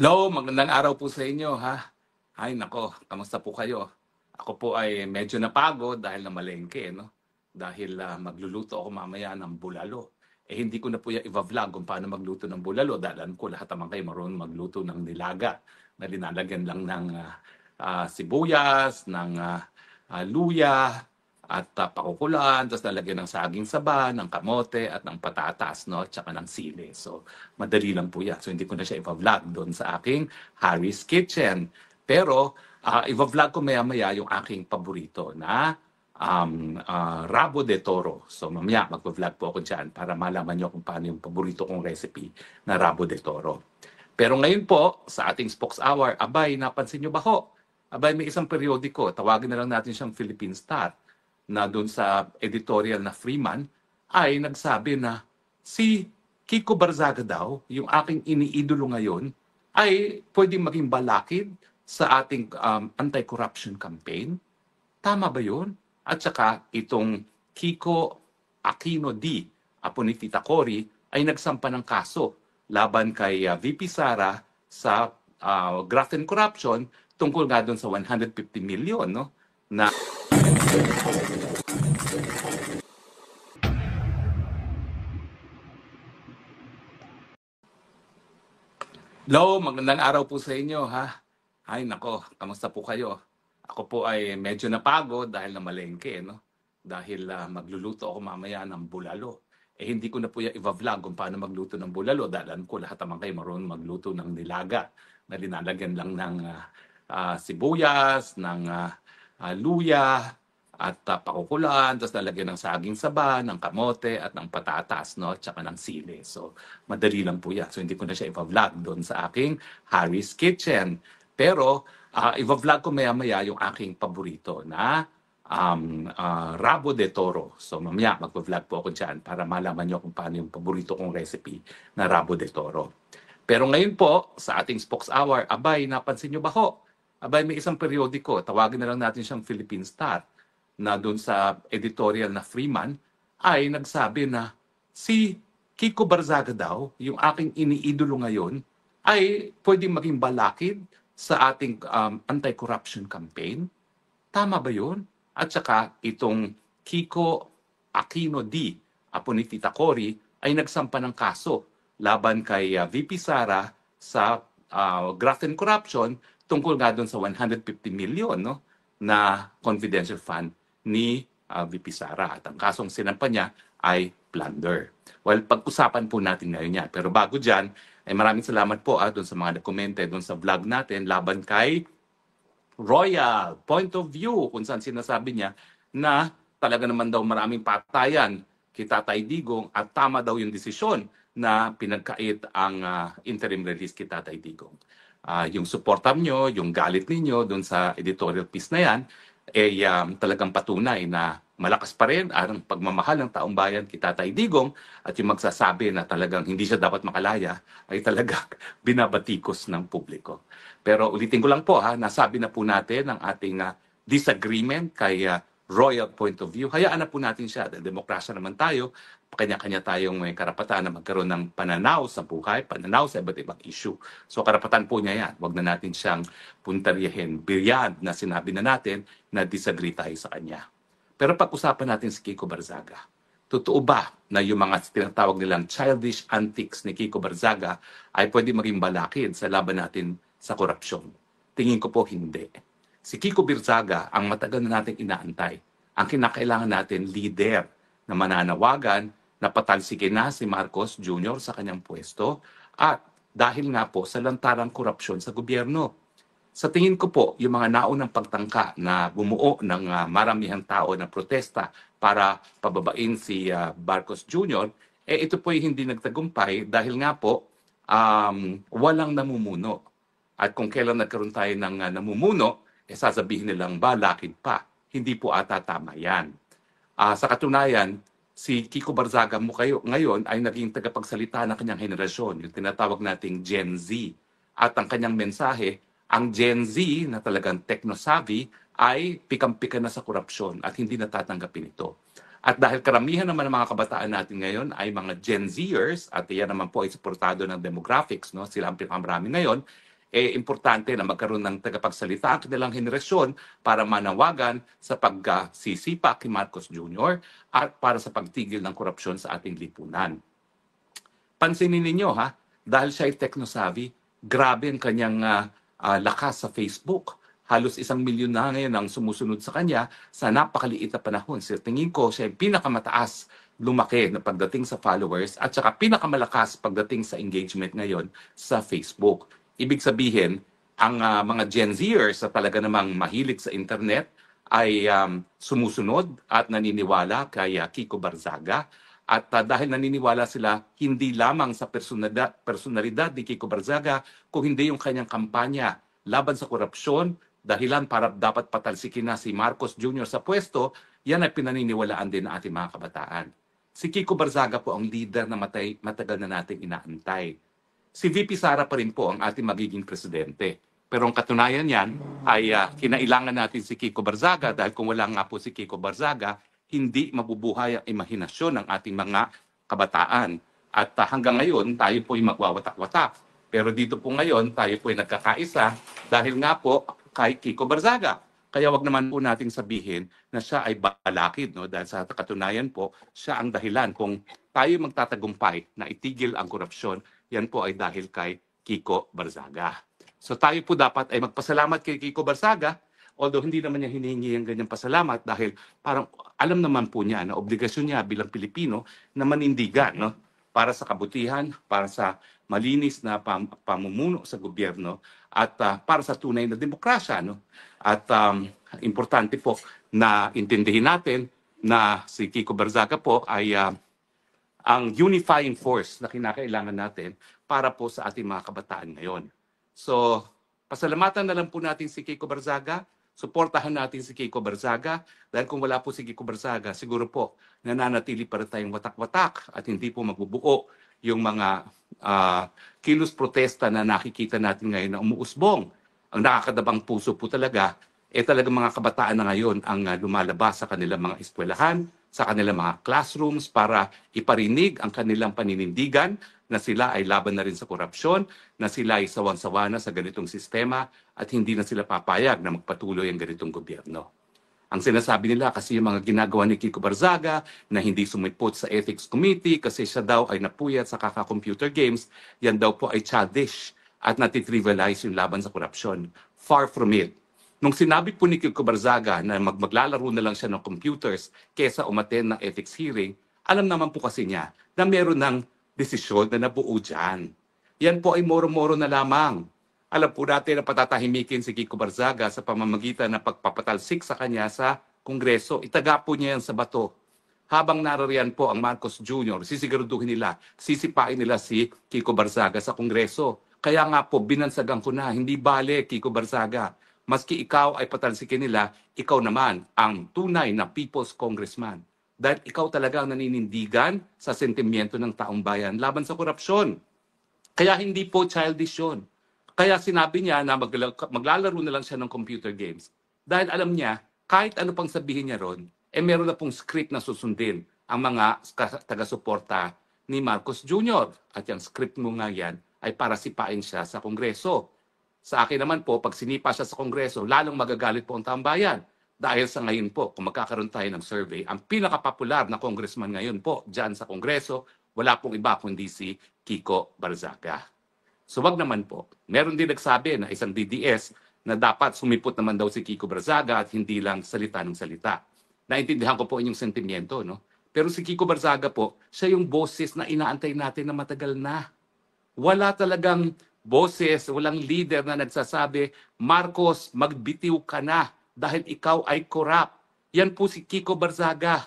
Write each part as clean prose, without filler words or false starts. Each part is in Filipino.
Hello, magandang araw po sa inyo ha. Ay nako, kamusta po kayo? Ako po ay medyo napagod dahil namalengke, no? Dahil magluluto ako mamaya ng bulalo. Hindi ko na po yung i-vlog kung paano magluto ng bulalo dahil alam ko lahat naman kayo marunong magluto ng nilaga na linalagyan lang ng sibuyas, ng luya, at pakukulaan, tapos lalagyan ng saging saba, ng kamote, at ng patatas, no? Tsaka ng sili. So, madali lang po yan. So, hindi ko na siya i-vlog doon sa aking Harry's Kitchen. Pero, i-vlog ko maya-maya yung aking paborito na Rabo de Toro. So, mamaya mag-vlog po ako dyan para malaman nyo kung paano yung paborito kong recipe na Rabo de Toro. Pero ngayon po, sa ating Spokes Hour, abay, napansin nyo ba ho? Abay, may isang periodiko, tawagin na lang natin siyang Philippine Star, na doon sa editorial na Freeman, ay nagsabi na si Kiko Barzaga daw, yung aking iniidolo ngayon, ay pwedeng maging balakid sa ating anti-corruption campaign. Tama ba yun? At saka itong Kiko Aquino D. Apo ni Tita Cory ay nagsampa ng kaso laban kay VP Sara sa graft and corruption tungkol nga doon sa 150 million, no? Na Hello, magandang araw po sa inyo ha. Ay nako, kamusta po kayo? Ako po ay medyo napagod dahil namalengke, no? Dahil magluluto ako mamaya ng bulalo. Hindi ko na po yung i-vlog kung paano magluto ng bulalo dahil alam ko lahat naman kayo marunong magluto ng nilaga na linalagyan lang ng sibuyas, ng luya, at pakukulaan, tapos lalagyan ng saging saba, ng kamote, at ng patatas, no? Tsaka ng sili. So, madali lang po yan. So, hindi ko na siya i-vlog doon sa aking Harry's Kitchen. Pero, i-vlog ko maya-maya yung aking paborito na Rabo de Toro. So, mamaya mag-vlog po ako dyan para malaman nyo kung paano yung paborito kong recipe na Rabo de Toro. Pero ngayon po, sa ating Spokes Hour, abay, napansin nyo ba ho? Abay, may isang periodiko, tawagin na lang natin siyang Philippine Star, na doon sa editorial na Freeman, ay nagsabi na si Kiko Barzaga daw, yung aking iniidolo ngayon, ay pwedeng maging balakid sa ating anti-corruption campaign. Tama ba yun? At saka itong Kiko Aquino D. Apo ni Tita Cory ay nagsampa ng kaso laban kay VP Sara sa graft and corruption tungkol nga doon sa 150 million, no, na confidential fund ni VP Sara. At ang kasong sinampa niya ay plunder. Well, pag-usapan po natin ngayon yan. Pero bago dyan, ay maraming salamat po doon sa mga dokumente doon sa vlog natin laban kay Royal Point of View, kung saan sinasabi niya na talaga naman daw maraming patayan kay Tatay Digong at tama daw yung desisyon na pinagkait ang interim release kay Tatay Digong. Yung suporta nyo, yung galit ninyo doon sa editorial piece na yan, talagang patunay na malakas pa rin ang pagmamahal ng taong bayan kay Tatay Digong at yung magsasabi na talagang hindi siya dapat makalaya ay talagang binabatikos ng publiko. Pero ulitin ko lang po nasabi na po natin ang ating disagreement kay Royal Point of View. Hayaan na po natin siya. Demokrasya naman tayo. Kanya-kanya tayong may karapatan na magkaroon ng pananaw sa buhay, pananaw sa iba't ibang issue. So karapatan po niya yan. Huwag na natin siyang puntaryahin beyond na sinabi na natin na disagree tayo sa kanya. Pero pag-usapan natin si Kiko Barzaga. Totoo ba na yung mga tinatawag nilang childish antics ni Kiko Barzaga ay pwede maging balakid sa laban natin sa korupsyon? Tingin ko po hindi. Si Kiko Barzaga ang matagal na nating inaantay. Ang kinakailangan natin, leader na mananawagan na patalsikin na si Marcos Jr. sa kanyang pwesto at dahil nga po sa lantarang korupsyon sa gobyerno. Sa tingin ko po, yung mga naunang pagtangka na bumuo ng maramihang tao na protesta para pababain si Marcos Jr., ito po ay hindi nagtagumpay dahil nga po walang namumuno. At kung kailan nagkaroon tayo ng namumuno, sasabihin nilang balakid pa. Hindi po ata tama yan. Sa katunayan, si Kiko Barzaga mo kayo ngayon ay naging tagapagsalita ng kanyang henerasyon, yung tinatawag nating Gen Z. At ang kanyang mensahe, ang Gen Z na talagang techno-savvy ay pikam-pika na sa korupsyon at hindi natatanggapin ito. At dahil karamihan naman ng mga kabataan natin ngayon ay mga Gen Zers at iyan naman po ay suportado ng demographics, no? Sila ang pinakamarami ngayon, importante na magkaroon ng tagapagsalita ang kanilang henerasyon para manawagan sa pagsisipa kay Marcos Jr. at para sa pagtigil ng korupsyon sa ating lipunan. Pansinin ninyo ha, dahil siya ay techno-savvy, grabe ang kanyang lakas sa Facebook. Halos 1 milyon na ngayon ang sumusunod sa kanya sa napakaliit na panahon. Sa tingin ko, siya ay pinakamataas lumaki na pagdating sa followers at saka pinakamalakas pagdating sa engagement ngayon sa Facebook. Ibig sabihin, ang mga Gen Zers na talaga namang mahilig sa internet ay sumusunod at naniniwala kay Kiko Barzaga. At dahil naniniwala sila hindi lamang sa personalidad ni Kiko Barzaga, kung hindi yung kanyang kampanya laban sa korupsyon, dahilan para dapat patalsikin na si Marcos Jr. sa pwesto, yan ay pinaniniwalaan din ng ating mga kabataan. Si Kiko Barzaga po ang leader na matagal na nating inaantay. Si VP Sara pa rin po ang ating magiging presidente. Pero ang katunayan niyan ay kinailangan natin si Kiko Barzaga dahil kung wala nga po si Kiko Barzaga, hindi mabubuhay ang imahinasyon ng ating mga kabataan. At hanggang ngayon, tayo po ay magwawatak-watak. Pero dito po ngayon, tayo po ay nagkakaisa dahil nga po kay Kiko Barzaga. Kaya wag naman po nating sabihin na siya ay balakid, no? Dahil sa katunayan po, siya ang dahilan kung tayo magtatagumpay na itigil ang korupsyon, yan po ay dahil kay Kiko Barzaga. So tayo po dapat ay magpasalamat kay Kiko Barzaga, although hindi naman niya hinihingi ang ganyang pasalamat dahil parang alam naman po niya na obligasyon niya bilang Pilipino na manindigan, no? Para sa kabutihan, para sa malinis na pamumuno sa gobyerno at para sa tunay na demokrasya, no? At importante po na intindihin natin na si Kiko Barzaga po ay ang unifying force na kinakailangan natin para po sa ating mga kabataan ngayon. So, pasalamatan na lang po natin si Kiko Barzaga, suportahan natin si Kiko Barzaga, dahil kung wala po si Kiko Barzaga, siguro po nananatili pa rin tayong watak-watak at hindi po magbubuo yung mga kilos protesta na nakikita natin ngayon na umuusbong. Ang nakakadabang puso po talaga, talagang mga kabataan na ngayon ang lumalabas sa kanilang mga eskwelahan, sa kanilang mga classrooms para iparinig ang kanilang paninindigan na sila ay laban na rin sa korupsyon, na sila ay sawang-sawa na sa ganitong sistema at hindi na sila papayag na magpatuloy ang ganitong gobyerno. Ang sinasabi nila kasi yung mga ginagawa ni Kiko Barzaga na hindi sumipot sa Ethics Committee kasi siya daw ay napuyat sa kaka-computer games, yan daw po ay childish at natitrivialize yung laban sa korupsyon. Far from it. Nung sinabi po ni Kiko Barzaga na maglalaro na lang siya ng computers kesa umattend ng ethics hearing, alam naman po kasi niya na meron ng desisyon na nabuo dyan. Yan po ay moro-moro na lamang. Alam po natin na patatahimikin si Kiko Barzaga sa pamamagitan ng pagpapatalsik sa kanya sa Kongreso. Itaga po niya yan sa bato. Habang narariyan po ang Marcos Jr., sisiguraduhin nila, sisipain nila si Kiko Barzaga sa Kongreso. Kaya nga po, binansagan ko na, hindi bale, Kiko Barzaga. Maski ikaw ay patalsikin nila, ikaw naman ang tunay na People's Congressman. Dahil ikaw talaga ang naninindigan sa sentimiento ng taong bayan laban sa korupsyon. Kaya hindi po childish yun. Kaya sinabi niya na maglalaro na lang siya ng computer games. Dahil alam niya, kahit ano pang sabihin niya ron, meron na pong script na susundin ang mga taga-suporta ni Marcos Jr. At yung script mo nga yan ay para sipain siya sa Kongreso. Sa akin naman po, pag sinipa siya sa Kongreso, lalong magagalit po ang tambayan. Dahil sa ngayon po, kung magkakaroon tayo ng survey, ang pinakapopular na congressman ngayon po dyan sa Kongreso, wala pong iba kundi si Kiko Barzaga. So wag naman po. Meron din nagsabi na isang DDS na dapat sumipot naman daw si Kiko Barzaga at hindi lang salita ng salita. Naintindihan ko po inyong sentimiento, no? Pero si Kiko Barzaga po, siya yung boses na inaantay natin na matagal na. Wala talagang boses, walang leader na nagsasabi, Marcos, magbitiw ka na dahil ikaw ay corrupt. Yan po si Kiko Barzaga.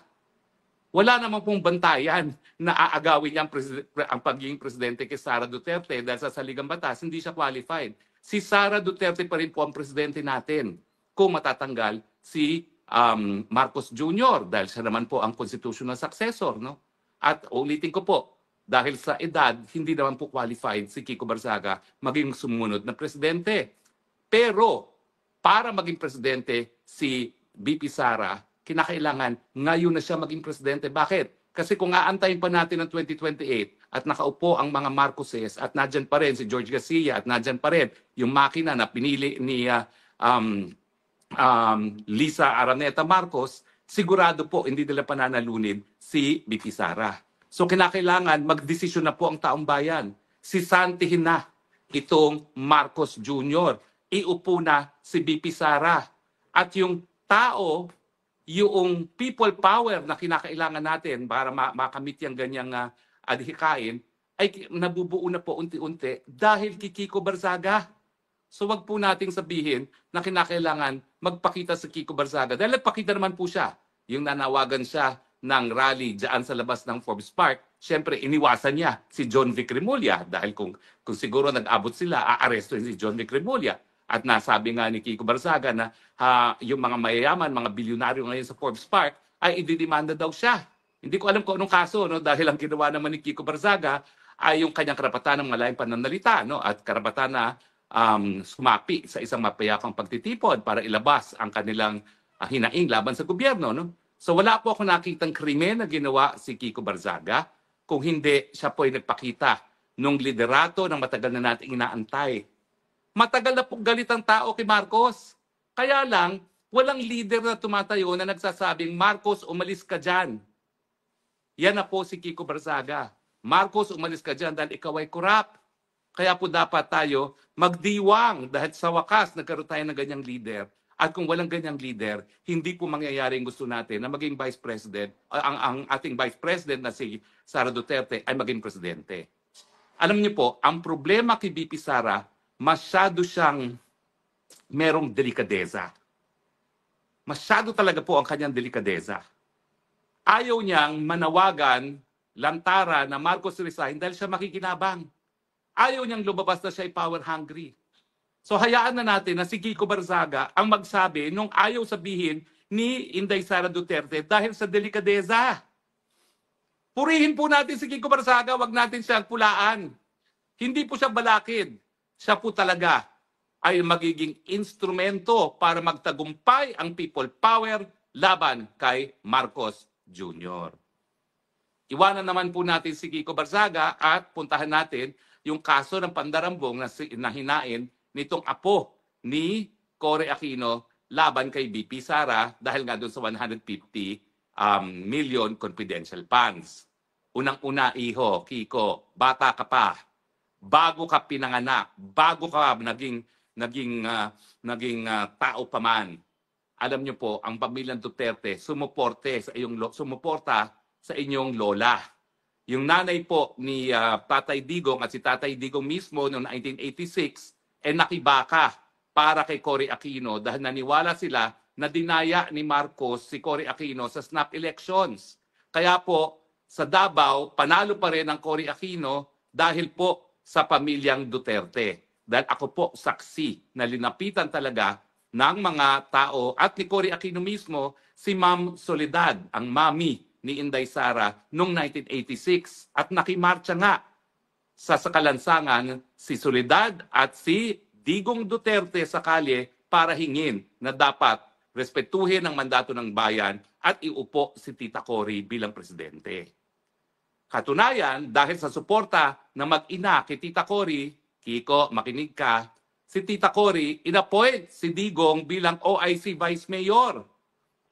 Wala naman pong bantayan na aagawin niya ang pagiging presidente kay Sara Duterte dahil sa saligang batas, hindi siya qualified. Si Sara Duterte pa rin po ang presidente natin kung matatanggal si Marcos Jr. dahil siya naman po ang constitutional successor. No? At ulitin ko po, dahil sa edad, hindi naman po qualified si Kiko Barzaga maging sumunod na presidente. Pero para maging presidente si VP Sara, kinakailangan ngayon na siya maging presidente. Bakit? Kasi kung aantayin pa natin ng 2028, at nakaupo ang mga Marcoses at nandyan pa rin si George Garcia at nandyan pa rin yung makina na pinili ni Lisa Araneta Marcos, sigurado po hindi nila pananalunin si BP Sara. So kinakailangan magdesisyon na po ang taong bayan. Sisantihin na itong Marcos Jr. Iupo na si BP Sara. At yung tao, yung people power na kinakailangan natin para makamit yung ganyang adhikain, ay nabubuo na po unti-unti dahil kay Kiko Barzaga. So wag po nating sabihin na kinakailangan magpakita sa Kiko Barzaga. Dahil nagpakita naman po siya. Yung nanawagan siya ng rally dyan sa labas ng Forbes Park, syempre iniwasan niya si John Vic Remulla. Dahil kung siguro nag-abot sila, aarestuhin si John Vic Remulla. At nasabi nga ni Kiko Barzaga na yung mga mayayaman, mga bilyonaryo ngayon sa Forbes Park, ay ididemanda daw siya. Hindi ko alam kung anong kaso, no? Dahil ang ginawa naman ni Kiko Barzaga ay yung kanyang karapatan ng malayang pananalita, no? At karapatan na sumapi sa isang mapayapang pagtitipon para ilabas ang kanilang hinaing laban sa gobyerno. No? So wala po ako nakitang krimen na ginawa si Kiko Barzaga kung hindi siya po ay nagpakita nung liderato ng matagal na nating inaantay. Matagal na po galit ang tao kay Marcos. Kaya lang, walang leader na tumatayo na nagsasabing, Marcos, umalis ka dyan. Yan na po si Kiko Barzaga. Marcos, umalis ka dyan dahil ikaw ay corrupt. Kaya po dapat tayo magdiwang dahil sa wakas nagkaroon tayo ng ganyang leader. At kung walang ganyang leader, hindi po mangyayari ang gusto natin na maging vice president, ang ating vice president na si Sara Duterte ay maging presidente. Alam niyo po, ang problema kay BP Sara, masyado siyang merong delikadeza. Masyado talaga po ang kanyang delikadeza. Ayaw niyang manawagan, lantara na Marcos resign dahil siya makikinabang. Ayaw niyang lumabas na siya ay power hungry. So hayaan na natin na si Kiko Barzaga ang magsabi nung ayaw sabihin ni Inday Sara Duterte dahil sa delikadeza. Purihin po natin si Kiko Barzaga, wag natin siyang pulaan. Hindi po siya balakid. Siya po talaga ay magiging instrumento para magtagumpay ang people power laban kay Marcos Jr. Iwanan naman po natin si Kiko Barzaga at puntahan natin yung kaso ng pandarambong na hinain nitong apo ni Cory Aquino laban kay BP Sara dahil nga doon sa 150 million confidential funds. Unang-una, iho, Kiko, bata ka pa, bago ka pinanganak, bago ka naging tao pa man. Alam niyo po, ang pamilyang Duterte sumuporta sa inyong lola. Yung nanay po ni Tatay Digong at si Tatay Digong mismo noong 1986 nakibaka para kay Cory Aquino dahil naniwala sila na dinaya ni Marcos si Cory Aquino sa snap elections. Kaya po sa Davao, panalo pa rin ang Cory Aquino dahil po sa pamilyang Duterte. Dahil ako po saksi na linapitan talaga ng mga tao at ni Cory Aquino mismo si Ma'am Soledad, ang mami ni Inday Sara noong 1986 at nakimarcha nga sa kalansangan si Soledad at si Digong Duterte sa kalye para hingin na dapat respetuhin ang mandato ng bayan at iupo si Tita Cory bilang presidente. Katunayan, dahil sa suporta ng mag-ina kay Tita Cory, Kiko, makinig ka, si Tita Cory inappoint si Digong bilang OIC Vice Mayor.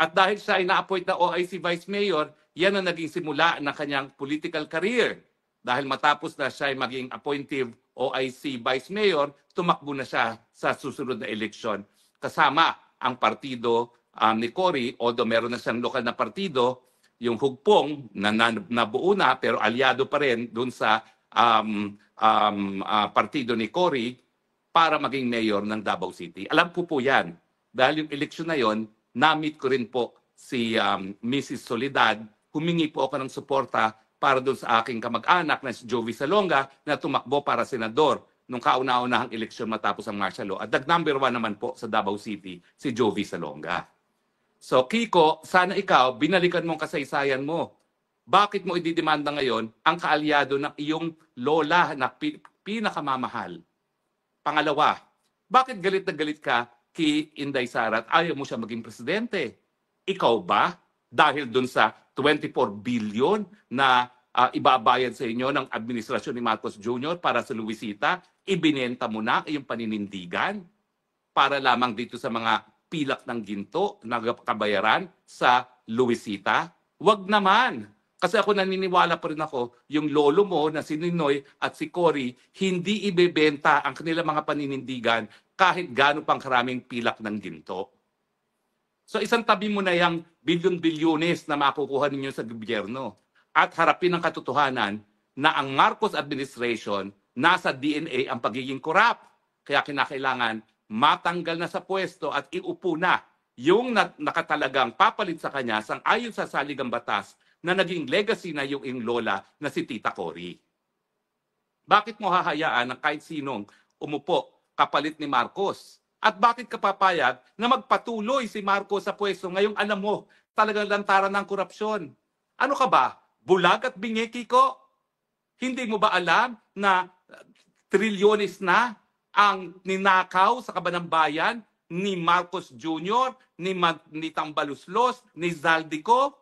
At dahil siya ay na-appoint na OIC Vice Mayor, yan ang naging simula ng kanyang political career. Dahil matapos na siya ay maging appointive OIC Vice Mayor, tumakbo na siya sa susunod na eleksyon. Kasama ang partido ni Cory, although meron na siyang lokal na partido, yung Hugpong na nabuo na pero aliado pa rin dun sa partido ni Cory para maging mayor ng Davao City. Alam ko po yan. Dahil yung eleksyon na yon, na-meet ko rin po si Mrs. Soledad. Humingi po ako ng suporta para doon sa aking kamag-anak na si Jovi Salonga na tumakbo para senador nung kauna-unahang eleksyon matapos ang martial law. At nag-number 1 naman po sa Davao City, si Jovi Salonga. So Kiko, sana ikaw, binalikan mong kasaysayan mo. Bakit mo ididemanda ngayon ang kaalyado ng iyong lola na pinakamamahal? Pangalawa, bakit galit na galit ka kay Inday Sara at ayaw mo siya maging presidente? Ikaw ba? Dahil dun sa 24 billion na ibabayad sa inyo ng administrasyon ni Marcos Jr. para sa Luisita, ibinenta mo na iyong paninindigan para lamang dito sa mga pilak ng ginto na kabayaran sa Luisita? Wag naman. Kasi ako naniniwala pa rin ako, yung lolo mo na si Ninoy at si Cory, hindi ibebenta ang kanilang mga paninindigan kahit gaano pang karaming pilak ng ginto. So isang tabi mo na yung bilyon-bilyones na makukuha ninyo sa gobyerno at harapin ang katotohanan na ang Marcos administration nasa DNA ang pagiging korap. Kaya kinakailangan matanggal na sa pwesto at iupo na yung nakatalagang papalit sa kanya sang-ayon sa saligang batas na naging legacy na yung lola na si Tita Cory. Bakit mo hahayaan na kahit sinong umupo kapalit ni Marcos? At bakit ka papayag na magpatuloy si Marcos sa pwesto ngayong alam mo talagang lantaran ng korupsyon? Ano ka ba? Bulag at bingi, Kiko? Hindi mo ba alam na trilyones na ang ninakaw sa kabanang bayan ni Marcos Jr., ni Tambaluslos, ni Zaldico?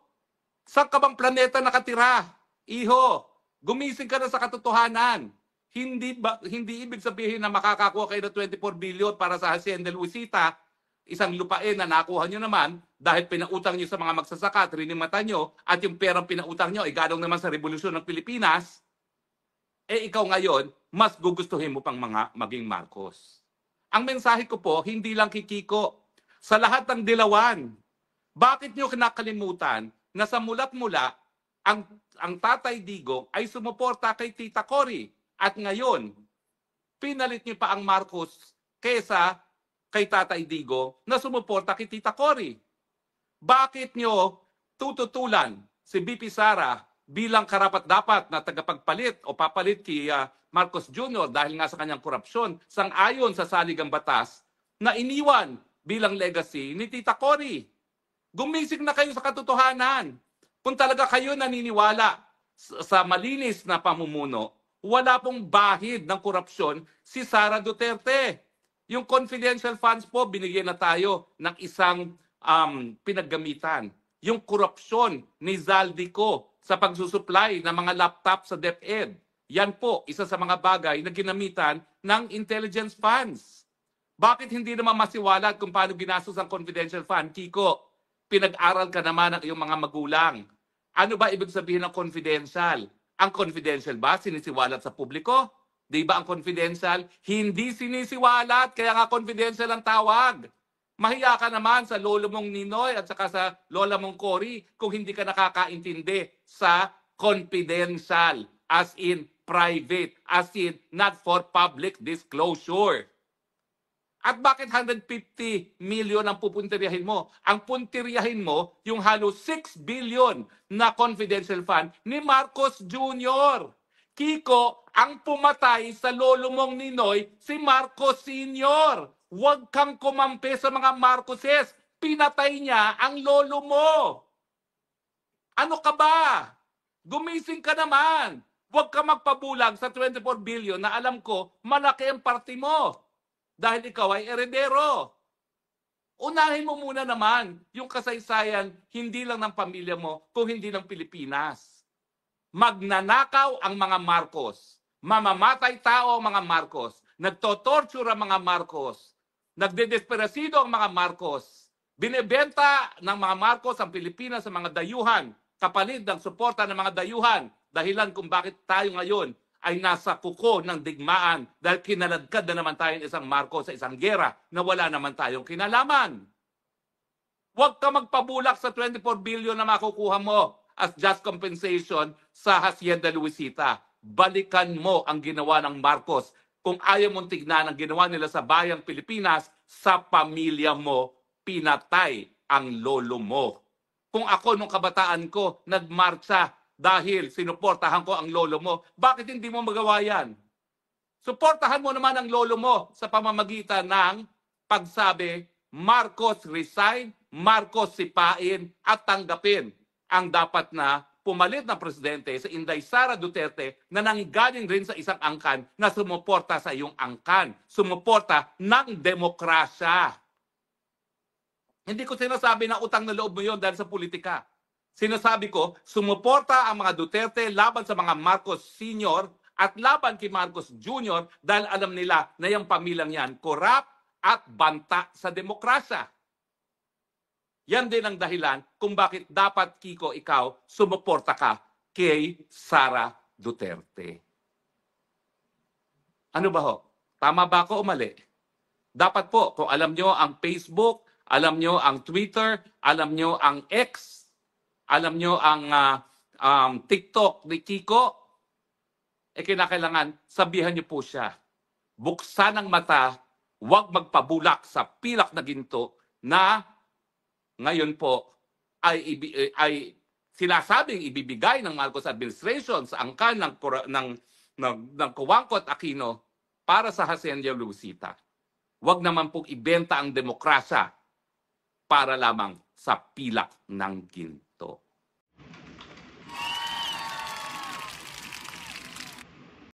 Saan ka bang planeta nakatira? Iho, gumising ka na sa katotohanan. Hindi ibig sabihin na makakakuha kayo ng 24 billion para sa Hacienda Luisita, isang lupain na nakuha nyo naman dahil pinautang nyo sa mga magsasaka, trinimata nyo, at yung perang pinautang nyo ay ganong naman sa Revolusyon ng Pilipinas, ikaw ngayon, mas gugustuhin mo pang maging Marcos. Ang mensahe ko po, hindi lang kay Kiko, sa lahat ng dilawan. Bakit nyo kinakalimutan na sa mulat-mula, ang Tatay Digong ay sumuporta kay Tita Cory. At ngayon, pinalit niyo pa ang Marcos kesa kay Tatay Digong na sumuporta kay Tita Cory. Bakit nyo tututulan si BP Sara bilang karapat-dapat na tagapagpalit o papalit kay Marcos Jr. dahil nga sa kanyang korupsyon sang-ayon sa saligang batas na iniwan bilang legacy ni Tita Cory? Gumising na kayo sa katotohanan. Kung talaga kayo naniniwala sa malinis na pamumuno, wala pong bahid ng korupsyon si Sara Duterte. Yung confidential funds po, binigyan na tayo ng isang pinaggamitan. Yung korupsyon ni Zaldico sa pagsusupply ng mga laptop sa DepEd. Yan po, isa sa mga bagay na ginamitan ng intelligence funds. Bakit hindi naman masiwalat kung paano ginastos ang confidential fund? Kiko, pinag-aral ka naman ng iyong mga magulang. Ano ba ibig sabihin ng confidential? Ang confidential ba sinisiwalat sa publiko? Di ba ang confidential? Hindi sinisiwalat, kaya nga confidential ang tawag. Mahiya ka naman sa lolo mong Ninoy at saka sa lola mong Cory kung hindi ka nakakaintindi sa confidential, as in private, as in not for public disclosure. At bakit 150 million ang pupuntiryahin mo? Ang puntiryahin mo yung halos 6 billion na confidential fund ni Marcos Jr. Kiko, ang pumatay sa lolo mong Ninoy, si Marcos Sr. Huwag kang kumampi sa mga Marcoses. Pinatay niya ang lolo mo. Ano ka ba? Gumising ka naman. Huwag ka magpabulag sa 24 billion na alam ko malaki ang party mo. Dahil ikaw ay eredero. Unahin mo muna naman yung kasaysayan hindi lang ng pamilya mo, kung hindi ng Pilipinas. Magnanakaw ang mga Marcos. Mamamatay tao ang mga Marcos. Nagtotorture ang mga Marcos. Nagdedesperasido ang mga Marcos. Binebenta ng mga Marcos ang Pilipinas sa mga dayuhan, kapalit ng suporta ng mga dayuhan, dahilan kung bakit tayo ngayon ay nasa kuko ng digmaan dahil kinaladkad na naman tayo ng isang Marcos sa isang gera na wala naman tayong kinalaman. Huwag ka magpabulak sa 24 billion na makukuha mo as just compensation sa Hacienda Luisita. Balikan mo ang ginawa ng Marcos. Kung ayaw mong tignan ang ginawa nila sa bayang Pilipinas, sa pamilya mo, pinatay ang lolo mo. Kung ako nung kabataan ko, nagmarcha dahil sinuportahan ko ang lolo mo, bakit hindi mo magawa yan? Suportahan mo naman ang lolo mo sa pamamagitan ng pagsabi, Marcos resign, Marcos sipain at tanggapin ang dapat na pumalit na presidente sa Inday Sara Duterte na nanggaling rin sa isang angkan na sumuporta sa iyong angkan, sumuporta ng demokrasya. Hindi ko sinasabi na utang na loob mo yun dahil sa politika. Sinasabi ko, sumuporta ang mga Duterte laban sa mga Marcos Sr. at laban kay Marcos Jr. dahil alam nila na yung pamilyang yan, korap at banta sa demokrasya. Yan din ang dahilan kung bakit dapat, Kiko, ikaw, sumuporta ka kay Sara Duterte. Ano ba ho? Tama ba ako o mali? Dapat po, kung alam nyo ang Facebook, alam nyo ang Twitter, alam nyo ang X, alam nyo ang TikTok ni Kiko, kinakailangan sabihan nyo po siya. Buksan ang mata, huwag magpabulak sa pilak na ginto na ngayon po ay sinasabing ibibigay ng Marcos administration sa angkan ng Cojuangco at Aquino para sa Hacienda Lucita. Huwag naman pong ibenta ang demokrasya para lamang sa pilak ng ginto.